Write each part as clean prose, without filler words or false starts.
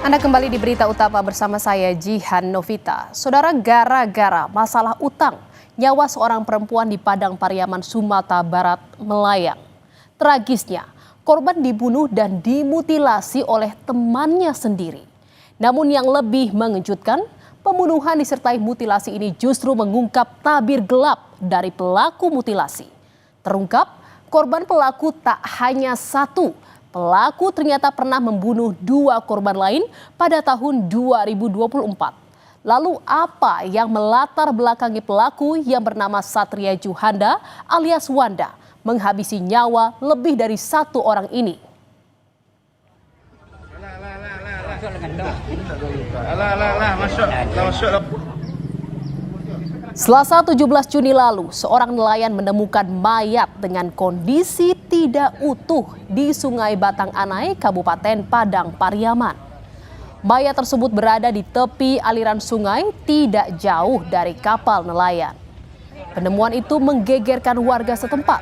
Anda kembali di Berita Utama bersama saya Jihan Novita. Saudara, gara-gara masalah utang, nyawa seorang perempuan di Padang Pariaman, Sumatera Barat melayang. Tragisnya, korban dibunuh dan dimutilasi oleh temannya sendiri. Namun yang lebih mengejutkan, pembunuhan disertai mutilasi ini justru mengungkap tabir gelap dari pelaku mutilasi. Terungkap, korban pelaku tak hanya satu. Pelaku ternyata pernah membunuh 2 korban lain pada tahun 2024. Lalu apa yang melatar belakangi pelaku yang bernama Satria Juhanda alias Wanda menghabisi nyawa lebih dari 1 orang ini? Selasa 17 Juni lalu, seorang nelayan menemukan mayat dengan kondisi tidak utuh di Sungai Batang Anai, Kabupaten Padang Pariaman. Mayat tersebut berada di tepi aliran sungai tidak jauh dari kapal nelayan. Penemuan itu menggegerkan warga setempat.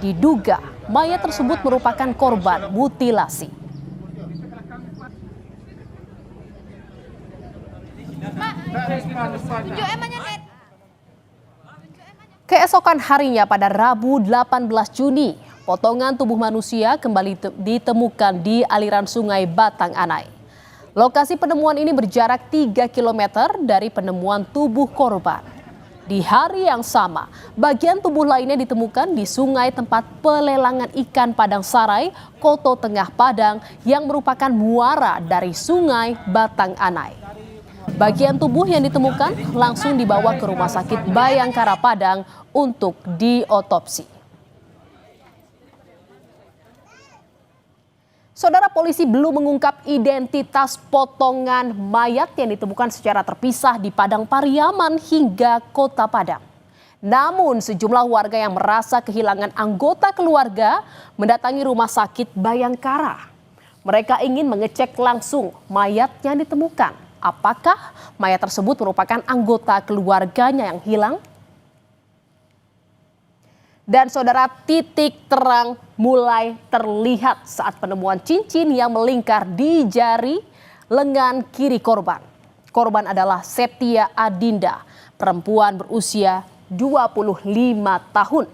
Diduga mayat tersebut merupakan korban mutilasi. Keesokan harinya pada Rabu 18 Juni, potongan tubuh manusia kembali ditemukan di aliran sungai Batang Anai. Lokasi penemuan ini berjarak 3 km dari penemuan tubuh korban. Di hari yang sama, bagian tubuh lainnya ditemukan di sungai tempat pelelangan ikan Padang Sarai, Koto Tengah Padang yang merupakan muara dari sungai Batang Anai. Bagian tubuh yang ditemukan langsung dibawa ke Rumah Sakit Bayangkara Padang untuk diotopsi. Saudara, polisi belum mengungkap identitas potongan mayat yang ditemukan secara terpisah di Padang Pariaman hingga Kota Padang. Namun sejumlah warga yang merasa kehilangan anggota keluarga mendatangi Rumah Sakit Bayangkara. Mereka ingin mengecek langsung mayat yang ditemukan. Apakah mayat tersebut merupakan anggota keluarganya yang hilang? Dan saudara, titik terang mulai terlihat saat penemuan cincin yang melingkar di jari lengan kiri korban. Korban adalah Septia Adinda, perempuan berusia 25 tahun.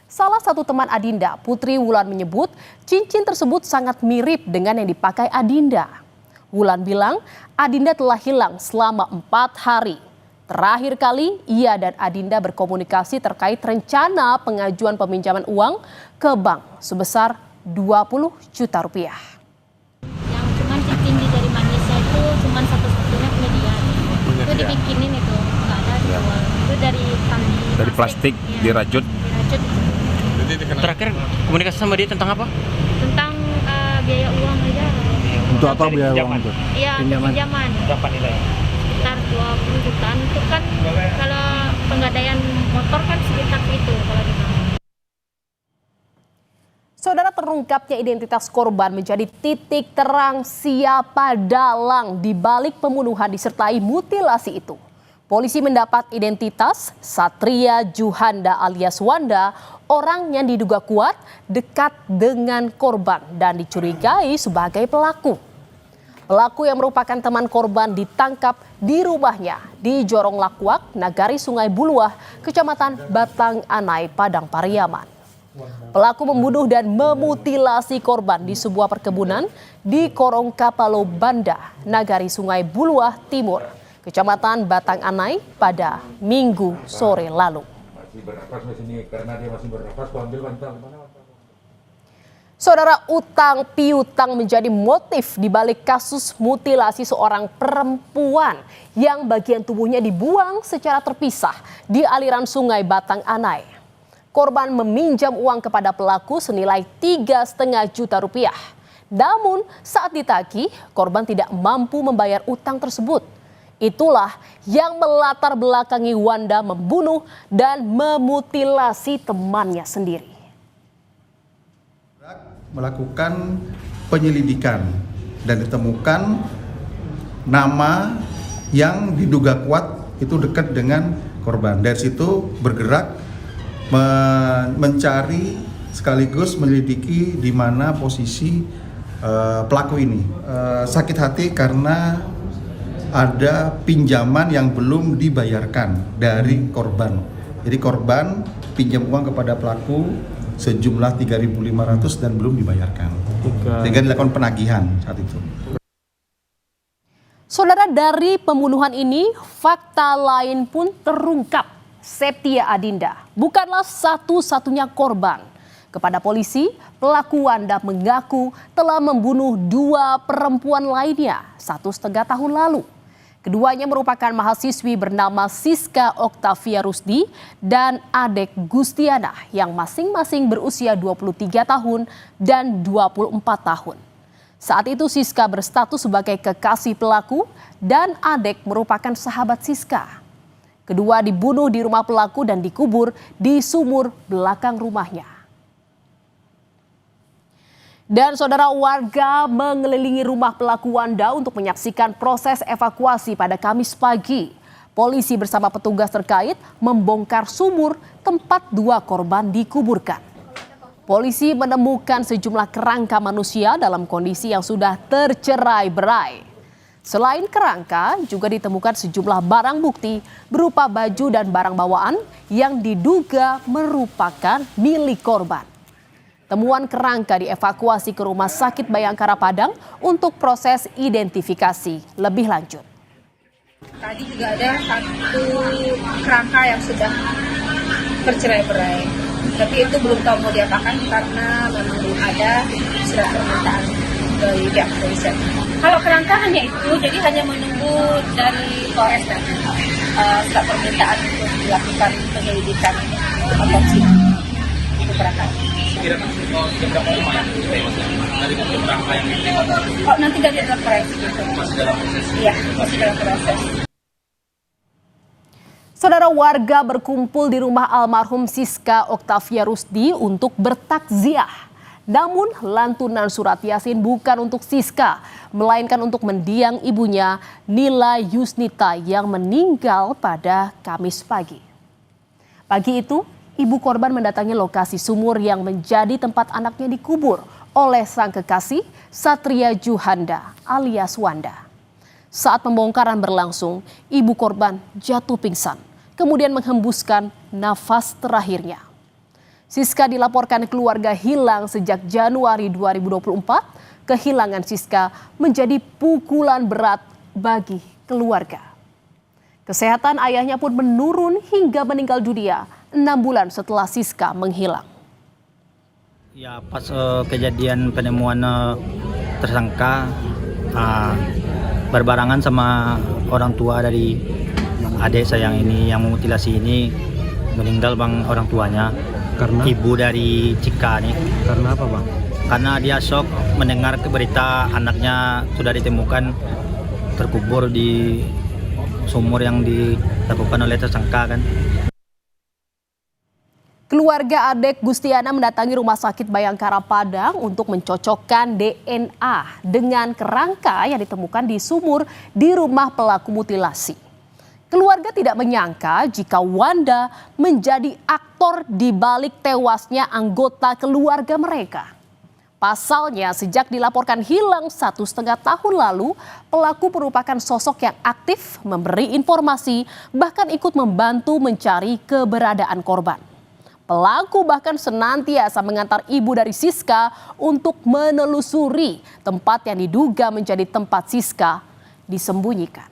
Salah satu teman Adinda, Putri Wulan, menyebut cincin tersebut sangat mirip dengan yang dipakai Adinda. Wulan bilang Adinda telah hilang selama 4 hari. Terakhir kali ia dan Adinda berkomunikasi terkait rencana pengajuan peminjaman uang ke bank sebesar 20 juta rupiah. Yang cuman cincin di jari manisnya itu cuman satu-satunya punya dia. Itu dibikinin itu, nggak ada dijual. Itu dari plastik ya, dirajut. Terakhir komunikasi sama dia tentang apa? Tentang biaya uang aja. Untuk apa biaya uang itu? Iya, pinjaman. Berapa nilai? Sekitar 20 jutaan. Itu kan kalau penggadaian motor kan sekitar itu kalau di bank. Saudara, terungkapnya identitas korban menjadi titik terang siapa dalang di balik pembunuhan disertai mutilasi itu. Polisi mendapat identitas Satria Juhanda alias Wanda, orang yang diduga kuat dekat dengan korban dan dicurigai sebagai pelaku. Pelaku yang merupakan teman korban ditangkap di rumahnya di Jorong Lakwak, Nagari Sungai Buluah, Kecamatan Batang Anai, Padang Pariaman. Pelaku membunuh dan memutilasi korban di sebuah perkebunan di Korong Kapalo Banda, Nagari Sungai Buluah Timur, Kecamatan Batang Anai pada Minggu sore lalu. Saudara, utang piutang menjadi motif di balik kasus mutilasi seorang perempuan yang bagian tubuhnya dibuang secara terpisah di aliran sungai Batang Anai. Korban meminjam uang kepada pelaku senilai 3,5 juta rupiah. Namun saat ditagih, korban tidak mampu membayar utang tersebut. Itulah yang melatar belakangi Wanda membunuh dan memutilasi temannya sendiri. Melakukan penyelidikan dan ditemukan nama yang diduga kuat itu dekat dengan korban. Dari situ bergerak mencari sekaligus menyelidiki di mana posisi pelaku ini. Sakit hati karena ada pinjaman yang belum dibayarkan dari korban. Jadi korban pinjam uang kepada pelaku sejumlah 3.500 dan belum dibayarkan. Sehingga dilakukan penagihan saat itu. Saudara, dari pembunuhan ini, fakta lain pun terungkap. Septia Adinda bukanlah satu-satunya korban. Kepada polisi, pelaku Wanda mengaku telah membunuh 2 perempuan lainnya 1,5 tahun lalu. Keduanya merupakan mahasiswi bernama Siska Oktavia Rusdi dan Adek Gustiana yang masing-masing berusia 23 tahun dan 24 tahun. Saat itu Siska berstatus sebagai kekasih pelaku dan Adek merupakan sahabat Siska. Kedua dibunuh di rumah pelaku dan dikubur di sumur belakang rumahnya. Dan saudara, warga mengelilingi rumah pelaku Wanda untuk menyaksikan proses evakuasi pada Kamis pagi. Polisi bersama petugas terkait membongkar sumur tempat 2 korban dikuburkan. Polisi menemukan sejumlah kerangka manusia dalam kondisi yang sudah tercerai-berai. Selain kerangka, juga ditemukan sejumlah barang bukti berupa baju dan barang bawaan yang diduga merupakan milik korban. Temuan kerangka dievakuasi ke Rumah Sakit Bayangkara Padang untuk proses identifikasi lebih lanjut. Tadi juga ada 1 kerangka yang sudah bercerai-berai, tapi itu belum tahu mau diapakan karena memang belum ada surat permintaan dari pihak kepolisian. Kalau kerangka hanya itu, jadi hanya menunggu dari Polres dan surat permintaan untuk dilakukan penyelidikan otopsi untuk kerangka. Oh, nanti dari forensik itu. Masih dalam proses? Iya, masih dalam proses. Saudara, warga berkumpul di rumah almarhum Siska Oktavia Rusdi untuk bertakziah. Namun lantunan surat Yasin bukan untuk Siska, melainkan untuk mendiang ibunya Nila Yusnita yang meninggal pada Kamis pagi. Pagi itu, ibu korban mendatangi lokasi sumur yang menjadi tempat anaknya dikubur oleh sang kekasih Satria Juhanda alias Wanda. Saat pembongkaran berlangsung, ibu korban jatuh pingsan, kemudian menghembuskan nafas terakhirnya. Siska dilaporkan keluarga hilang sejak Januari 2024. Kehilangan Siska menjadi pukulan berat bagi keluarga. Kesehatan ayahnya pun menurun hingga meninggal dunia 6 bulan setelah Siska menghilang. Ya, pas kejadian penemuan tersangka berbarengan sama orang tua dari adik saya ini yang memutilasi ini, meninggal bang orang tuanya. Karena ibu dari Cika nih. Karena apa bang? Karena dia shock mendengar berita anaknya sudah ditemukan terkubur di sumur yang dilakukan oleh tersangka kan. Keluarga Adek Gustiana mendatangi Rumah Sakit Bayangkara Padang untuk mencocokkan DNA dengan kerangka yang ditemukan di sumur di rumah pelaku mutilasi. Keluarga tidak menyangka jika Wanda menjadi aktor di balik tewasnya anggota keluarga mereka. Pasalnya, sejak dilaporkan hilang 1,5 tahun lalu, pelaku merupakan sosok yang aktif memberi informasi, bahkan ikut membantu mencari keberadaan korban. Pelaku bahkan senantiasa mengantar ibu dari Siska untuk menelusuri tempat yang diduga menjadi tempat Siska disembunyikan.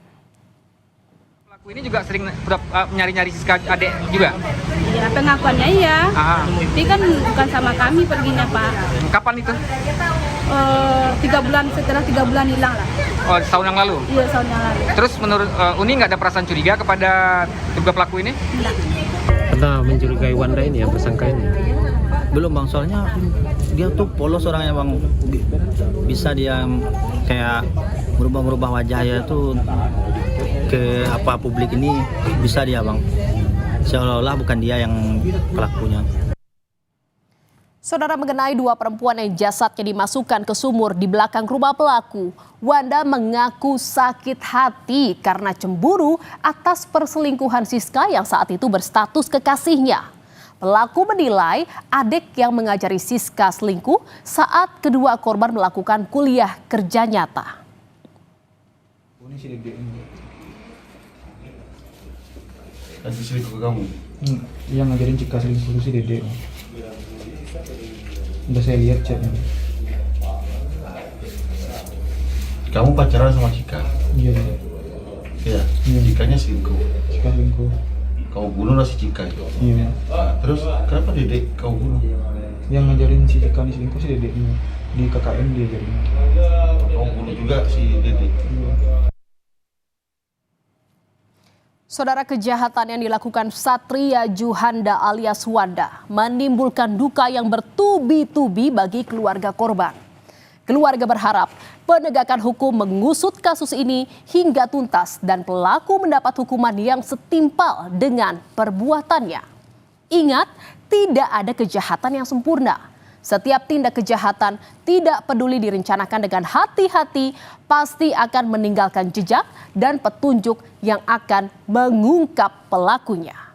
Pelaku ini juga sering nyari-nyari Siska adek juga? Ya, pengakuannya iya. Tapi kan bukan sama kami perginya Pak. Kapan itu? 3 bulan, setelah 3 bulan hilang lah. Oh, tahun yang lalu? Iya, tahun yang lalu. Terus menurut Uni nggak ada perasaan curiga kepada kedua pelaku ini? Enggak. Pernah mencurigai Wanda ini yang tersangka ini? Belum bang, soalnya dia tuh polos orangnya bang. Bisa dia kayak merubah wajah ya tuh ke publik ini, bisa dia bang. Seolah-olah bukan dia yang pelakunya. Saudara, mengenai 2 perempuan yang jasadnya dimasukkan ke sumur di belakang rumah pelaku, Wanda mengaku sakit hati karena cemburu atas perselingkuhan Siska yang saat itu berstatus kekasihnya. Pelaku menilai adik yang mengajari Siska selingkuh saat kedua korban melakukan kuliah kerja nyata. Ini si Dede ini. Adik selingkuh ke kamu? Yang ngajarin Cika selingkuh itu si Dede. Udah saya lihat chatnya. Kamu pacaran sama Cika? Iya, Dede. Iya. Iya. Cikanya selingkuh. Cika selingkuh. Kau bunuh lah si Cika itu. Iya. Terus kenapa Dede kau bunuh? Yang ngajarin si Cika ini selingkuh si Dede ini. Di KKN dia ajarin. Kau bunuh juga si Dede. Iya. Saudara, kejahatan yang dilakukan Satria Juhanda alias Wanda menimbulkan duka yang bertubi-tubi bagi keluarga korban. Keluarga berharap penegakan hukum mengusut kasus ini hingga tuntas dan pelaku mendapat hukuman yang setimpal dengan perbuatannya. Ingat, tidak ada kejahatan yang sempurna. Setiap tindak kejahatan, tidak peduli direncanakan dengan hati-hati, pasti akan meninggalkan jejak dan petunjuk yang akan mengungkap pelakunya.